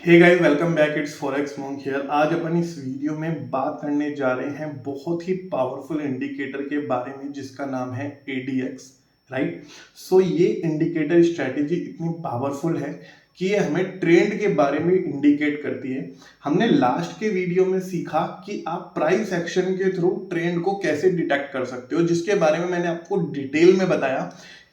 Hey guys, welcome back. It's Forex Monk here. आज अपन इस वीडियो में बात करने जा रहे हैं बहुत ही पावरफुल इंडिकेटर के बारे में जिसका नाम है ADX, राइट। सो ये इंडिकेटर स्ट्रेटेजी इतनी पावरफुल है कि ये हमें ट्रेंड के बारे में इंडिकेट करती है। हमने लास्ट के वीडियो में सीखा कि आप प्राइस एक्शन के थ्रू ट्रेंड को कैसे डिटेक्ट कर सकते हो, जिसके बारे में मैंने आपको डिटेल में बताया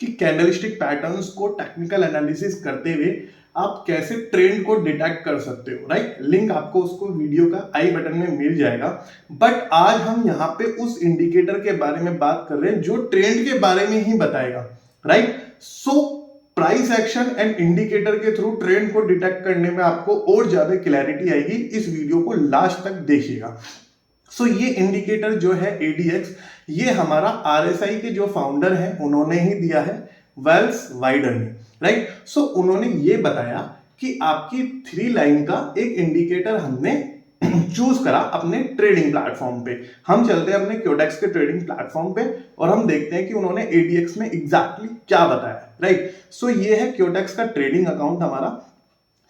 कि कैंडलस्टिक पैटर्न्स को टेक्निकल एनालिसिस करते हुए आप कैसे ट्रेंड को डिटेक्ट कर सकते हो, राइट। लिंक आपको उसको वीडियो का आई बटन में मिल जाएगा। बट आज हम यहाँ पे उस इंडिकेटर के बारे में बात कर रहे हैं जो ट्रेंड के बारे में ही बताएगा, right. So price action and indicator के थ्रू ट्रेंड को डिटेक्ट करने में आपको और ज्यादा क्लैरिटी आएगी। इस वीडियो को लास्ट तक देखिएगा। सो ये इंडिकेटर जो है ADX, ये हमारा RSI के जो फाउंडर हैं उन्होंने ही दिया है, वेल्स वाइडर ने, राइट। सो उन्होंने ये बताया कि आपकी 3 लाइन का एक इंडिकेटर हमने चूज करा अपने ट्रेडिंग प्लेटफॉर्म पे। हम चलते हैं अपने क्योडेक्स के ट्रेडिंग प्लेटफॉर्म पे और हम देखते हैं कि उन्होंने ADX में एग्जैक्टली क्या बताया, राइट। सो ये है क्योडेक्स का ट्रेडिंग अकाउंट हमारा,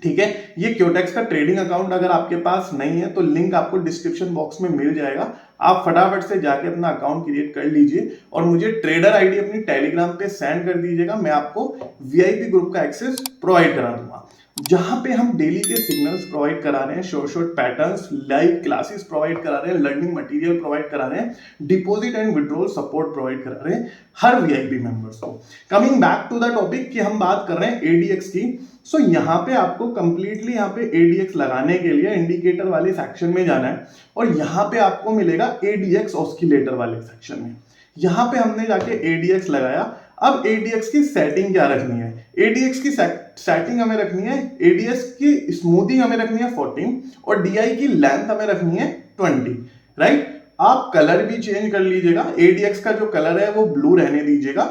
ठीक है। ये क्योटेक्स का ट्रेडिंग अकाउंट अगर आपके पास नहीं है तो लिंक आपको डिस्क्रिप्शन बॉक्स में मिल जाएगा। आप फटाफट से जाके अपना अकाउंट क्रिएट कर लीजिए और मुझे ट्रेडर आईडी अपनी टेलीग्राम पे सेंड कर दीजिएगा। मैं आपको VIP ग्रुप का एक्सेस प्रोवाइड करा दूंगा, जहां पे हम डेली के सिग्नल्स प्रोवाइड करा रहे हैं, short patterns, live classes provide करा रहे हैं, लर्निंग मटेरियल प्रोवाइड करा रहे हैं, deposit and withdrawal support provide करा रहे हैं हर VIP मेंबर्स को। Coming back to the topic कि हम बात कर रहे हैं ADX की। सो यहाँ पे आपको कंप्लीटली यहाँ पे ADX लगाने के लिए इंडिकेटर वाले सेक्शन में जाना है और यहाँ पे आपको मिलेगा ADX ऑस्किलेटर वाले सेक्शन में। यहाँ पे हमने जाके ADX लगाया। अब ADX की सेटिंग क्या रखनी है? ADX की सेटिंग हमें रखनी है, ADX की स्मूथिंग हमें रखनी है 14 और DI की लेंथ हमें रखनी है 20, राइट। आप कलर भी चेंज कर लीजिएगा। ADX का जो कलर है वो ब्लू रहने दीजिएगा,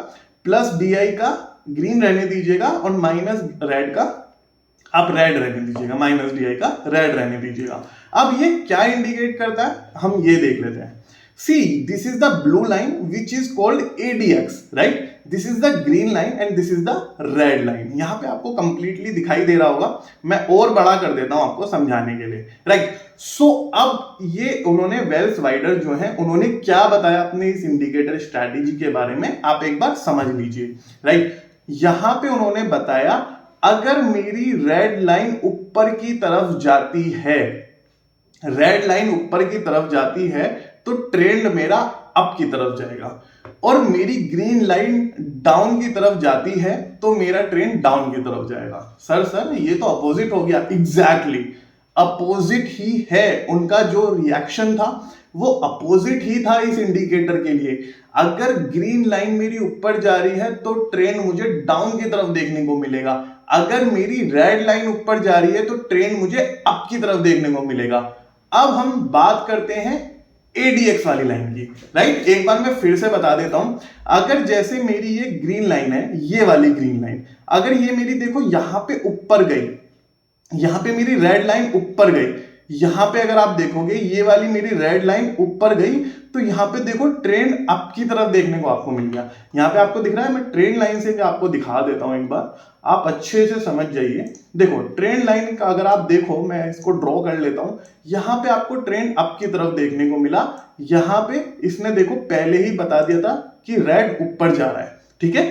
प्लस DI का ग्रीन रहने दीजिएगा और माइनस रेड का आप रेड रहने दीजिएगा, माइनस DI का रेड रहने दीजिएगा। अब ये क्या इंडिकेट करता है हम ये देख लेते हैं। See, this is the blue line which is called ADX, right? This is the green line and this is the red line. यहाँ पे आपको completely दिखाई दे रहा होगा। मैं और बड़ा कर देता हूँ आपको समझाने के लिए, right? So अब ये उन्होंने वेल्स वाइडर जो है उन्होंने क्या बताया अपने इस इंडिकेटर स्ट्रैटेजी के बारे में, आप एक बार समझ लीजिए, right? यहाँ पे उन्होंने बताया अगर मेरी रेड लाइन ऊपर की तरफ जाती है, रेड लाइन ऊपर की तरफ जाती है तो ट्रेंड मेरा अप की तरफ जाएगा और मेरी ग्रीन लाइन डाउन की तरफ जाती है तो मेरा ट्रेंड डाउन की तरफ जाएगा। सर ये तो अपोजिट हो गया। एग्जैक्टली अपोजिट ही है। उनका जो रिएक्शन था वो अपोजिट ही था इस इंडिकेटर के लिए। अगर ग्रीन लाइन मेरी ऊपर जा रही है तो ट्रेंड मुझे डाउन की तरफ देखने को मिलेगा, अगर मेरी रेड लाइन ऊपर जा रही है तो ट्रेंड मुझे अप की तरफ देखने को मिलेगा। अब हम बात करते हैं ADX वाली लाइन की, राइट। एक बार मैं फिर से बता देता हूं। अगर जैसे मेरी ये ग्रीन लाइन है, ये वाली ग्रीन लाइन, अगर ये मेरी देखो यहां पे ऊपर गई, यहां पे मेरी रेड लाइन ऊपर गई, यहां पे अगर आप देखोगे ये वाली मेरी रेड लाइन ऊपर गई तो यहां पे देखो ट्रेंड अप की तरफ देखने को आपको मिल गया। यहां पे आपको दिख रहा है, मैं ट्रेंड लाइन से भी आपको दिखा देता हूं एक बार, आप अच्छे से समझ जाइए। देखो ट्रेंड लाइन का अगर आप देखो, मैं इसको ड्रॉ कर लेता हूं, यहां पे आपको ट्रेंड अप की तरफ देखने को मिला। यहां पे इसने देखो पहले ही बता दिया था कि रेड ऊपर जा रहा है, ठीक है।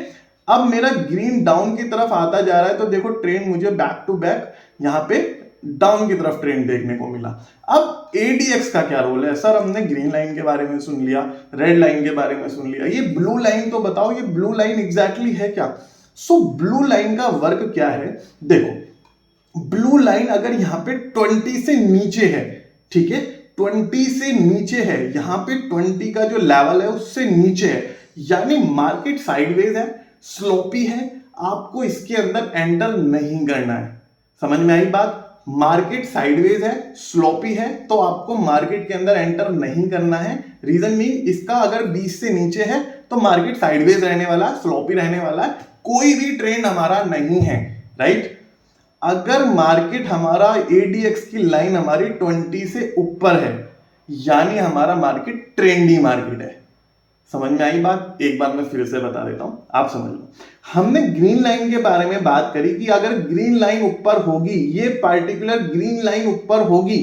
अब मेरा ग्रीन डाउन की तरफ आता जा रहा है तो देखो ट्रेंड मुझे बैक टू बैक यहां पे डाउन की तरफ ट्रेंड देखने को मिला। अब ADX का क्या रोल है? सर हमने ग्रीन लाइन के बारे में सुन लिया, रेड लाइन के बारे में सुन लिया, ये ब्लू लाइन तो बताओ, ये ब्लू लाइन एग्जैक्टली है क्या? सो ब्लू लाइन का वर्क क्या है? देखो ब्लू लाइन अगर यहां पे 20 से नीचे है, ठीक है, 20 से नीचे है, यहां पे 20 का जो लेवल है उससे नीचे है, यानी मार्केट साइडवेज है, स्लोपी है, आपको इसके अंदर एंटर नहीं करना है। समझ में आई बात? मार्केट साइडवेज है, स्लोपी है, तो आपको मार्केट के अंदर एंटर नहीं करना है। रीजन मीन इसका अगर 20 से नीचे है तो मार्केट साइडवेज रहने वाला है, स्लोपी रहने वाला है, कोई भी ट्रेंड हमारा नहीं है, राइट। अगर मार्केट हमारा ADX की लाइन हमारी 20 से ऊपर है, यानी हमारा मार्केट ट्रेंडी मार्केट है, समझ में आई बात? एक बार मैं फिर से बता देता हूं, आप समझ लो। हमने ग्रीन लाइन के बारे में बात करी कि अगर ग्रीन लाइन ऊपर होगी, ये पार्टिकुलर ग्रीन लाइन ऊपर होगी,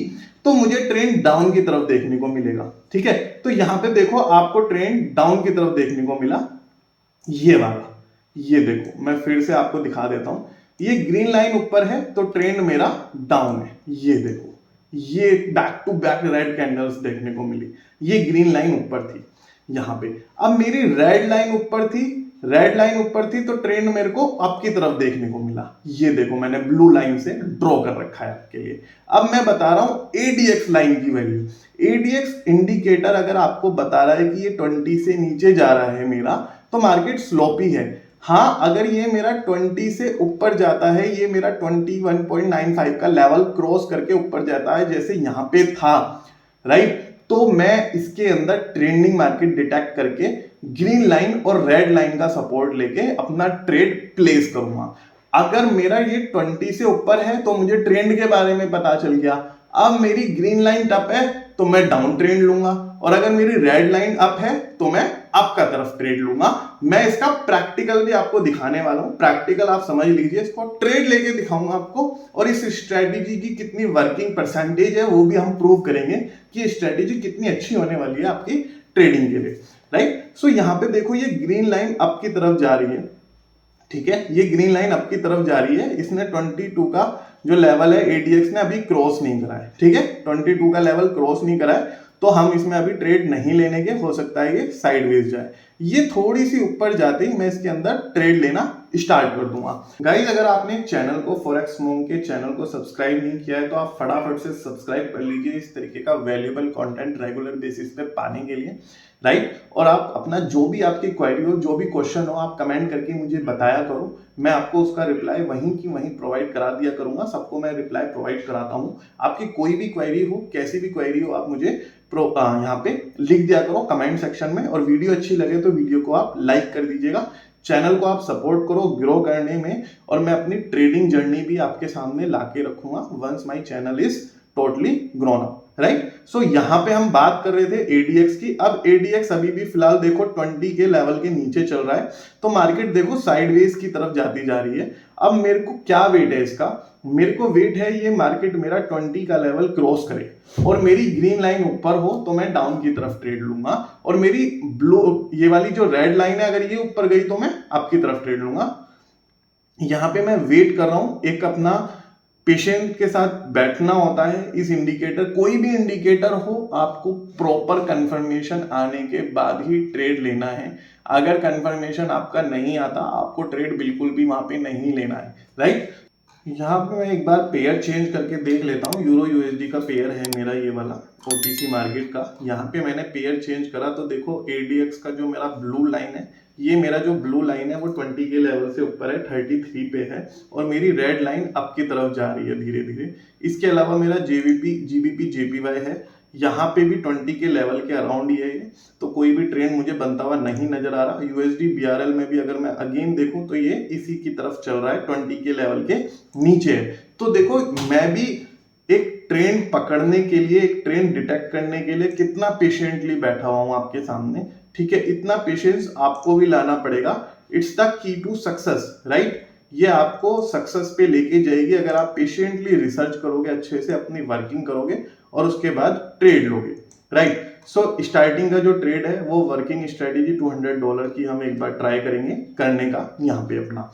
तो मुझे ट्रेंड डाउन की तरफ देखने को मिलेगा। ठीक है, तो यहां पे देखो आपको ट्रेंड डाउन की तरफ देखने को मिला, ये वाला। ये देखो मैं फिर से आपको दिखा देता हूं, ये ग्रीन लाइन ऊपर है तो ट्रेंड मेरा डाउन है। ये देखो, ये back to back red candles देखने को मिली, ये ग्रीन लाइन ऊपर थी यहां पे। अब मेरी रेड लाइन ऊपर थी, रेड लाइन ऊपर थी तो ट्रेंड मेरे को अप की तरफ देखने को मिला। ये देखो मैंने ब्लू लाइन से ड्रॉ कर रखा है आपके लिए। अब मैं बता रहा हूं एडीएक्स लाइन की वैल्यू। एडीएक्स इंडिकेटर अगर आपको बता रहा है कि ये 20 से नीचे जा रहा है मेरा, तो मार्केट स्लोपी है। हाँ, अगर ये मेरा 20 से ऊपर जाता है, ये मेरा 21.95 का लेवल क्रॉस करके ऊपर जाता है जैसे यहां पे था, राइट, तो मैं इसके अंदर ट्रेंडिंग मार्केट डिटेक्ट करके ग्रीन लाइन और रेड लाइन का सपोर्ट लेके अपना ट्रेड प्लेस करूंगा। अगर मेरा ये 20 से ऊपर है तो मुझे ट्रेंड के बारे में पता चल गया। अब मेरी ग्रीन लाइन टप है तो मैं डाउन ट्रेंड लूंगा, और अगर मेरी रेड लाइन अप है तो मैं अप का तरफ ट्रेड लूंगा। मैं इसका प्रैक्टिकल भी आपको दिखाने वाला हूं, प्रैक्टिकल आप समझ लीजिए, इसको ट्रेड लेके दिखाऊंगा आपको, और इस स्ट्रेटेजी की कितनी वर्किंग परसेंटेज है वो भी हम प्रूव करेंगे कि स्ट्रेटेजी कितनी अच्छी होने वाली है आपकी ट्रेडिंग के लिए, राइट। सो यहां पे देखो ये ग्रीन लाइन अप की तरफ जा रही है, ठीक है, ये ग्रीन लाइन अप की तरफ जा रही है। इसने 22 का जो लेवल है एडीएक्स ने अभी क्रॉस नहीं करा है, ठीक है, 22 का लेवल क्रॉस नहीं करा है, तो हम इसमें अभी ट्रेड नहीं लेने के, हो सकता है ये साइडवेज जाए। ये थोड़ी सी ऊपर जाते ही मैं इसके अंदर ट्रेड लेना स्टार्ट कर दूंगा। गाइस, अगर आपने चैनल को फॉरेक्स मॉन्क के चैनल को सब्सक्राइब नहीं किया है तो आप फटाफट से सब्सक्राइब कर लीजिए इस तरीके का वैल्यूएबल कंटेंट रेगुलर बेसिस पे पाने के लिए, राइट। और आप अपना जो भी आपकी क्वेरी हो, जो भी क्वेश्चन हो, आप कमेंट करके मुझे बताया करो, मैं आपको उसका रिप्लाई वहीं की वहीं प्रोवाइड करा दिया करूंगा। सबको मैं रिप्लाई प्रोवाइड कराता हूं। आपकी कोई भी क्वेरी हो, कैसी भी क्वेरी हो, आप मुझे यहाँ पे लिख दिया करो कमेंट सेक्शन में, और वीडियो अच्छी लगे तो वीडियो को आप लाइक कर दीजिएगा। चैनल को आप सपोर्ट करो ग्रो करने में, और मैं अपनी ट्रेडिंग जर्नी भी आपके सामने लाके रखूंगा once my channel is totally grown up, right. So यहां पे हम बात कर रहे थे एडीएक्स की। अब एडीएक्स अभी भी फिलहाल देखो 20 के लेवल के नीचे चल रहा है, तो मार्केट देखो साइडवेज की तरफ जाती जा रही है। अब मेरे को क्या वेट है इसका? मेरे को वेट है ये मार्केट मेरा 20 का लेवल क्रॉस करे और मेरी ग्रीन लाइन ऊपर हो तो मैं डाउन की तरफ ट्रेड लूंगा, और मेरी ब्लू ये वाली जो रेड लाइन है अगर ये ऊपर गई तो मैं अप की तरफ ट्रेड लूंगा। यहां पे मैं वेट कर रहा हूं, एक अपना पेशेंट के साथ बैठना होता है। इस इंडिकेटर, कोई भी इंडिकेटर हो, आपको प्रॉपर कंफर्मेशन आने के बाद ही ट्रेड लेना है। अगर कंफर्मेशन आपका नहीं आता, आपको ट्रेड बिल्कुल भी वहां पे नहीं लेना है, राइट। यहाँ पे मैं एक बार पेयर चेंज करके देख लेता हूँ। यूरो यूएसडी का पेयर है मेरा ये वाला ओटीसी मार्केट का। यहाँ पे मैंने पेयर चेंज करा तो देखो एडीएक्स का जो मेरा ब्लू लाइन है, ये मेरा जो ब्लू लाइन है वो 20 के लेवल से ऊपर है, 33 पे है, और मेरी रेड लाइन अप की तरफ जा रही है धीरे धीरे। इसके अलावा मेरा जेवीपी जीबीपी जेपीवाई है, यहाँ पे भी 20 के लेवल के अराउंड ही है ये, तो कोई भी ट्रेंड मुझे बनता हुआ नहीं नजर आ रहा। यूएसडी बीआरएल में भी अगर मैं अगेन देखूं तो ये इसी की तरफ चल रहा है, 20 के लेवल के नीचे है। तो देखो मैं भी एक ट्रेंड पकड़ने के लिए, एक ट्रेंड डिटेक्ट करने के लिए कितना पेशेंटली बैठा हुआ हूं आपके सामने, ठीक है। इतना पेशेंस आपको भी लाना पड़ेगा। It's the key to success, right. ये आपको सक्सेस पे लेके जाएगी अगर आप पेशेंटली रिसर्च करोगे, अच्छे से अपनी वर्किंग करोगे और उसके बाद ट्रेड लोगे, राइट। सो स्टार्टिंग का जो ट्रेड है वो वर्किंग स्ट्रेटेजी $200 की हम एक बार ट्राई करेंगे करने का यहाँ पे अपना,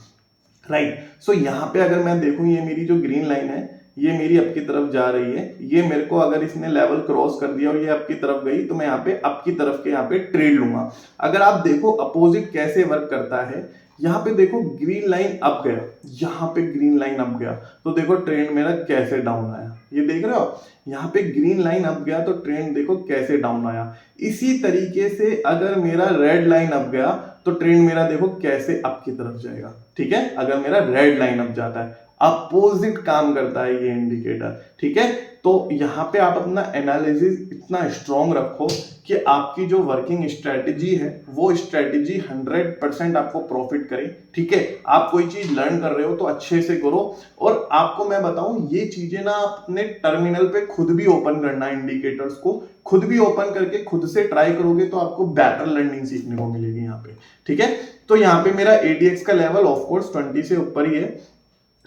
राइट। सो यहाँ पे अगर मैं देखूं ये मेरी जो ग्रीन लाइन है ये मेरी अप की तरफ जा रही है। ये मेरे को अगर इसने लेवल क्रॉस कर दिया और ये अप की तरफ गई तो मैं यहाँ पे अप की तरफ के यहाँ पे ट्रेड लूंगा। अगर आप देखो अपोजिट कैसे वर्क करता है, यहाँ पे देखो ग्रीन लाइन अप गया, यहाँ पे ग्रीन लाइन अप गया तो देखो ट्रेंड मेरा कैसे डाउन आया, ये देख रहे हो। यहाँ पे ग्रीन लाइन अप गया तो ट्रेंड देखो कैसे डाउन आया। इसी तरीके से अगर मेरा रेड लाइन अप गया तो ट्रेंड मेरा देखो कैसे अप की तरफ जाएगा, ठीक है, अगर मेरा रेड लाइन अप जाता है। अपोजिट काम करता है ये इंडिकेटर, ठीक है। तो यहाँ पे आप अपना एनालिसिस इतना स्ट्रॉन्ग रखो कि आपकी जो वर्किंग स्ट्रेटेजी है वो स्ट्रेटेजी 100% आपको प्रॉफिट करे, ठीक है। आप कोई चीज लर्न कर रहे हो तो अच्छे से करो। और आपको मैं बताऊं, ये चीजें ना आप अपने टर्मिनल पे खुद भी ओपन करना, इंडिकेटर्स को खुद भी ओपन करके खुद से ट्राई करोगे तो आपको बेटर लर्निंग सीखने को मिलेगी यहाँ पे, ठीक है। तो यहाँ पे मेरा ADX का लेवल ऑफ कोर्स 20 से ऊपर ही है,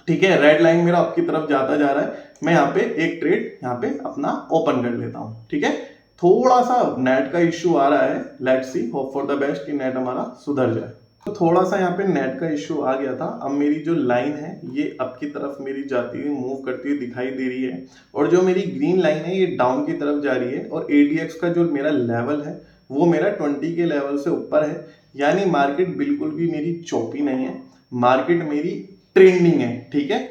ठीक है। रेड लाइन मेरा आपकी तरफ जाता जा रहा है। मैं यहाँ पे एक ट्रेड यहाँ पे अपना ओपन कर लेता हूँ, ठीक है। थोड़ा सा नेट का इश्यू आ रहा है, let's see, hope for the best कि नेट हमारा सुधर जाए। तो थोड़ा सा यहाँ पे नेट का इश्यू आ गया था। अब मेरी जो लाइन है ये अप की तरफ मेरी जाती हुई मूव करती हुई दिखाई दे रही है, और जो मेरी ग्रीन लाइन है ये डाउन की तरफ जा रही है। और ADX का जो मेरा लेवल है वो मेरा 20 के लेवल से ऊपर है, यानी मार्केट बिल्कुल भी मेरी चौपी नहीं है, मार्केट मेरी ट्रेंडिंग है, ठीक है।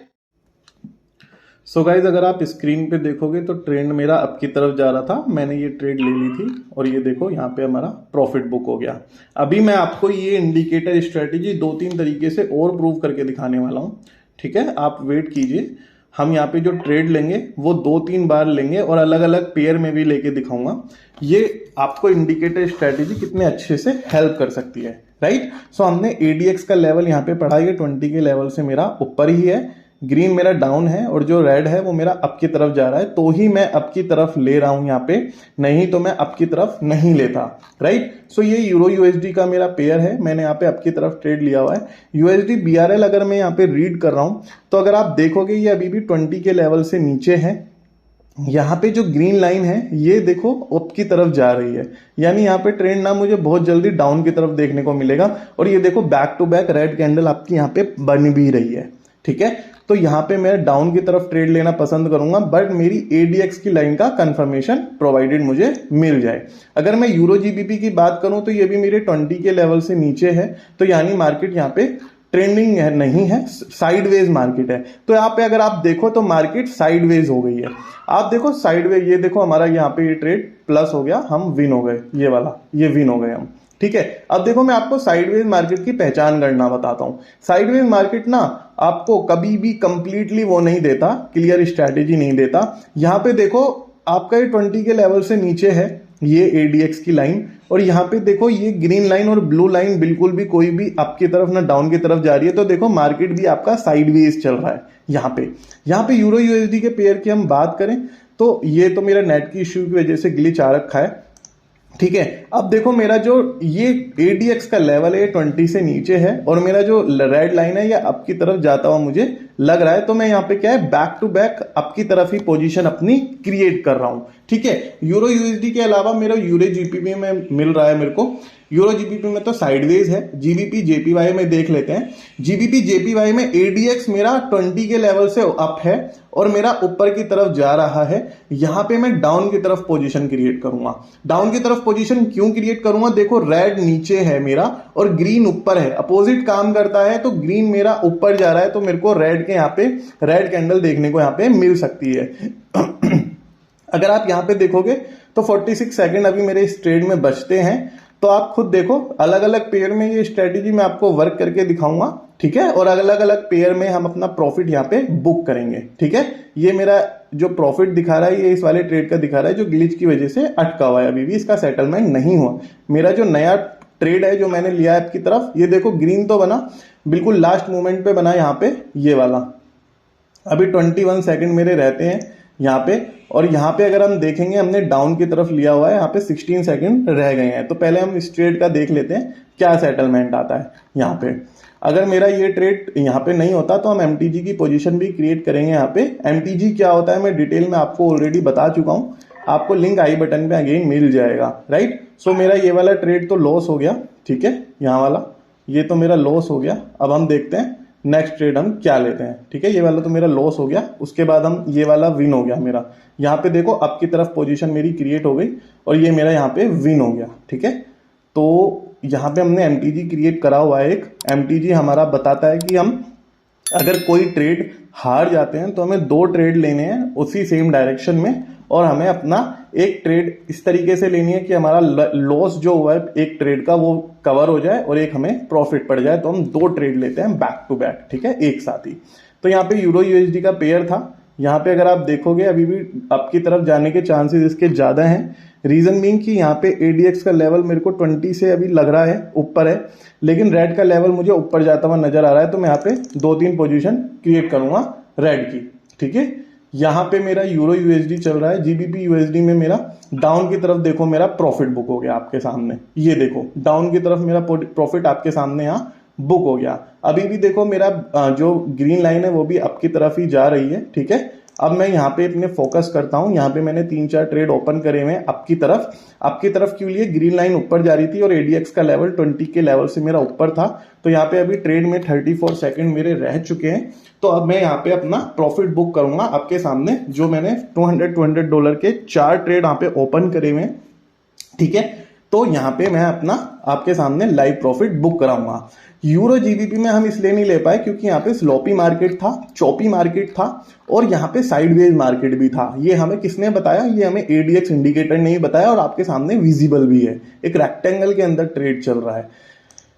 सो गाइज, अगर आप स्क्रीन पे देखोगे तो ट्रेंड मेरा अप की तरफ जा रहा था, मैंने ये ट्रेड ले ली थी और ये देखो यहाँ पे हमारा प्रॉफिट बुक हो गया। अभी मैं आपको ये इंडिकेटर स्ट्रेटेजी 2-3 तरीके से और प्रूव करके दिखाने वाला हूँ, ठीक है। आप वेट कीजिए, हम यहाँ पे जो ट्रेड लेंगे वो 2-3 बार लेंगे और अलग अलग पेयर में भी लेके दिखाऊंगा। ये आपको इंडिकेटर स्ट्रेटेजी कितने अच्छे से हेल्प कर सकती है, राइट। सो हमने ADX का लेवल यहाँ पे पढ़ा, ये 20 के लेवल से मेरा ऊपर ही है, ग्रीन मेरा डाउन है और जो रेड है वो मेरा अप की तरफ जा रहा है, तो ही मैं अप की तरफ ले रहा हूं यहाँ पे, नहीं तो मैं अप की तरफ नहीं लेता, राइट। सो ये यूरो USD का मेरा पेयर है, मैंने यहाँ पे अप की तरफ ट्रेड लिया हुआ है। USD BRL अगर मैं यहाँ पे रीड कर रहा हूं तो अगर आप देखोगे ये अभी भी 20 के लेवल से नीचे है। यहाँ पे जो ग्रीन लाइन है ये देखो अप की तरफ जा रही है, यानी यहाँ पे ट्रेंड ना मुझे बहुत जल्दी डाउन की तरफ देखने को मिलेगा। और ये देखो back to back red candle आपकी यहाँ पे बन भी रही है, ठीक है। तो यहाँ पे मैं डाउन की तरफ ट्रेड लेना पसंद करूंगा, बट मेरी ADX की लाइन का कंफर्मेशन प्रोवाइडेड मुझे मिल जाए। अगर मैं यूरो GBP की बात करूं तो ये भी मेरे 20 के लेवल से नीचे है, तो यानी मार्केट यहाँ पे ट्रेंडिंग है, नहीं है, साइडवेज मार्केट है। तो यहाँ पे अगर आप देखो तो मार्केट साइडवेज हो गई है। आप देखो साइडवेज, ये देखो हमारा यहाँ पे ये ट्रेड प्लस हो गया, हम विन हो गए, ये वाला ये विन हो गए हम, ठीक है। अब देखो मैं आपको साइडवेज मार्केट की पहचान करना बताता हूं। साइडवेज मार्केट ना आपको कभी भी कंप्लीटली वो नहीं देता, क्लियर स्ट्रैटेजी नहीं देता। यहां पे देखो आपका ये 20 के लेवल से नीचे है ये ADX की लाइन, और यहाँ पे देखो ये ग्रीन लाइन और ब्लू लाइन बिल्कुल भी कोई भी अप की तरफ ना डाउन की तरफ जा रही है। तो देखो मार्केट भी आपका साइडवेज चल रहा है। यहाँ पे यूरो USD के पेयर की हम बात करें तो ये तो मेरा नेट की इश्यू की वजह से ग्लिच आ रखा है, ठीक है। अब देखो मेरा जो ये ADX का लेवल है 20 से नीचे है और मेरा जो रेड लाइन है ये अप की तरफ जाता हुआ मुझे लग रहा है। तो मैं यहाँ पे क्या है, बैक टू बैक अप की तरफ ही पोजीशन अपनी क्रिएट कर रहा हूं, ठीक है। यूरो USD के अलावा मेरा यूरो GBP में मिल रहा है मेरे को। यूरो GBP में तो साइडवेज है, GBP JPY में देख लेते हैं। GBP JPY में ADX मेरा 20 के लेवल से अप है और मेरा ऊपर की तरफ जा रहा है। यहां पे मैं डाउन की तरफ पोजीशन क्रिएट करूंगा। डाउन की तरफ पोजीशन क्यों क्रिएट करूंगा, देखो रेड नीचे है मेरा और ग्रीन ऊपर है, अपोजिट काम करता है। तो ग्रीन मेरा ऊपर जा रहा है तो मेरे को रेड के यहाँ पे रेड कैंडल देखने को यहाँ पे मिल सकती है। अगर आप यहाँ पे देखोगे तो 46 सेकंड अभी मेरे इस ट्रेड में बचते हैं। तो आप खुद देखो अलग अलग पेयर में ये स्ट्रेटेजी मैं आपको वर्क करके दिखाऊंगा, ठीक है। और अलग अलग पेयर में हम अपना प्रॉफिट यहाँ पे बुक करेंगे, ठीक है। ये मेरा जो प्रॉफिट दिखा रहा है ये इस वाले ट्रेड का दिखा रहा है जो ग्लिच की वजह से अटका हुआ है, अभी भी इसका सेटलमेंट नहीं हुआ। मेरा जो नया ट्रेड है जो मैंने लिया है आपकी तरफ, ये देखो ग्रीन तो बना, बिल्कुल लास्ट मोमेंट पे बना यहाँ पे ये वाला। अभी 21 सेकंड मेरे रहते हैं यहाँ पे, और यहाँ पे अगर हम देखेंगे हमने डाउन की तरफ लिया हुआ है, यहाँ पे 16 सेकंड रह गए हैं। तो पहले हम इस ट्रेड का देख लेते हैं क्या सेटलमेंट आता है यहाँ पे। अगर मेरा ये ट्रेड यहाँ पे नहीं होता तो हम MTG की पोजीशन भी क्रिएट करेंगे। यहाँ पे MTG क्या होता है मैं डिटेल में आपको ऑलरेडी बता चुका हूँ, आपको लिंक आई बटन पे अगेन मिल जाएगा, राइट। सो मेरा ये वाला ट्रेड तो लॉस हो गया, ठीक है, यहाँ वाला ये तो मेरा लॉस हो गया। अब हम देखते हैं नेक्स्ट ट्रेड हम क्या लेते हैं, ठीक है। ये वाला तो मेरा लॉस हो गया, उसके बाद हम ये वाला विन हो गया मेरा। यहाँ पे देखो अप की तरफ पोजीशन मेरी क्रिएट हो गई और ये मेरा यहाँ पे विन हो गया, ठीक है। तो यहाँ पे हमने MTG क्रिएट करा हुआ है। एक MTG हमारा बताता है कि हम अगर कोई ट्रेड हार जाते हैं तो हमें 2 ट्रेड लेने हैं उसी सेम डायरेक्शन में, और हमें अपना एक ट्रेड इस तरीके से लेनी है कि हमारा लॉस जो हुआ है एक ट्रेड का वो कवर हो जाए और एक हमें प्रॉफिट पड़ जाए। तो हम 2 ट्रेड लेते हैं बैक टू बैक, ठीक है, एक साथ ही। तो यहाँ पे यूरो यूएसडी का पेयर था, यहाँ पे अगर आप देखोगे अभी भी अप की तरफ जाने के चांसेस इसके ज़्यादा हैं। रीज़न बीइंग कि यहाँ पे ADX का लेवल मेरे को 20 से अभी लग रहा है ऊपर है, लेकिन रेड का लेवल मुझे ऊपर जाता हुआ नजर आ रहा है, तो मैं यहाँ पे 2-3 पोजीशन क्रिएट करूंगा रेड की। ठीक है, यहाँ पे मेरा यूरो यूएसडी चल रहा है, GBP यूएसडी में मेरा डाउन की तरफ देखो मेरा प्रॉफिट बुक हो गया आपके सामने, ये देखो डाउन की तरफ मेरा प्रॉफिट आपके सामने यहाँ बुक हो गया। अभी भी देखो मेरा जो ग्रीन लाइन है वो भी अप की तरफ ही जा रही है। ठीक है, अब मैं यहाँ पे अपने फोकस करता हूँ, यहाँ पे मैंने 3-4 ट्रेड ओपन करे हुए हैं अप की तरफ क्यों लिए, ग्रीन लाइन ऊपर जा रही थी और ADX का लेवल 20 के लेवल से मेरा ऊपर था, तो यहाँ पे अभी ट्रेड में 34 सेकंड मेरे रह चुके हैं। तो अब मैं यहाँ पे अपना प्रॉफिट बुक करूंगा आपके सामने, जो मैंने $200 के 4 ट्रेड यहाँ पे ओपन करे हुए हैं। ठीक है, तो यहाँ पे मैं अपना आपके सामने लाइव प्रॉफिट बुक कराऊंगा। यूरो GBP में हम इसलिए नहीं ले पाए क्योंकि यहाँ पे स्लोपी मार्केट था, चॉपी मार्केट था और यहाँ पे साइडवेज मार्केट भी था। ये हमें किसने बताया, ये हमें ADX इंडिकेटर ने ही बताया और आपके सामने विजिबल भी है, एक रेक्टेंगल के अंदर ट्रेड चल रहा है।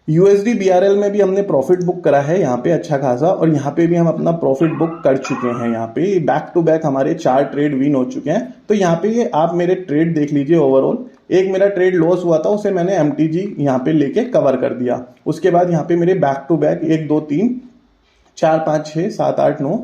USD BRL में भी हमने प्रॉफिट बुक करा है यहाँ पे अच्छा खासा, और यहाँ पे भी हम अपना प्रॉफिट बुक कर चुके हैं। यहाँ पे बैक टू बैक हमारे 4 ट्रेड विन हो चुके हैं। तो यहाँ पे ये आप मेरे ट्रेड देख लीजिए ओवरऑल, एक मेरा ट्रेड लॉस हुआ था उसे मैंने MTG यहाँ पे लेके कवर कर दिया। उसके बाद यहाँ पे मेरे बैक टू बैक 1 2 3 4 5 6 7 8 9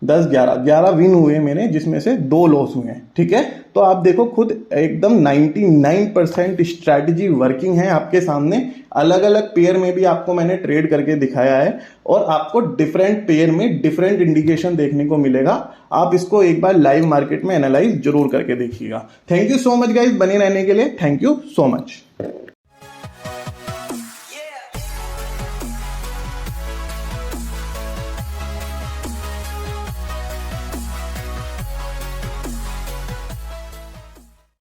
10 11 विन हुए मेरे, जिसमें से 2 लॉस हुए हैं। ठीक है, तो आप देखो खुद एकदम 99% स्ट्रैटेजी वर्किंग है आपके सामने। अलग अलग पेयर में भी आपको मैंने ट्रेड करके दिखाया है और आपको डिफरेंट पेयर में डिफरेंट इंडिकेशन देखने को मिलेगा। आप इसको एक बार लाइव मार्केट में एनालाइज जरूर करके देखिएगा। Thank you so much guys, बने रहने के लिए थैंक यू सो मच।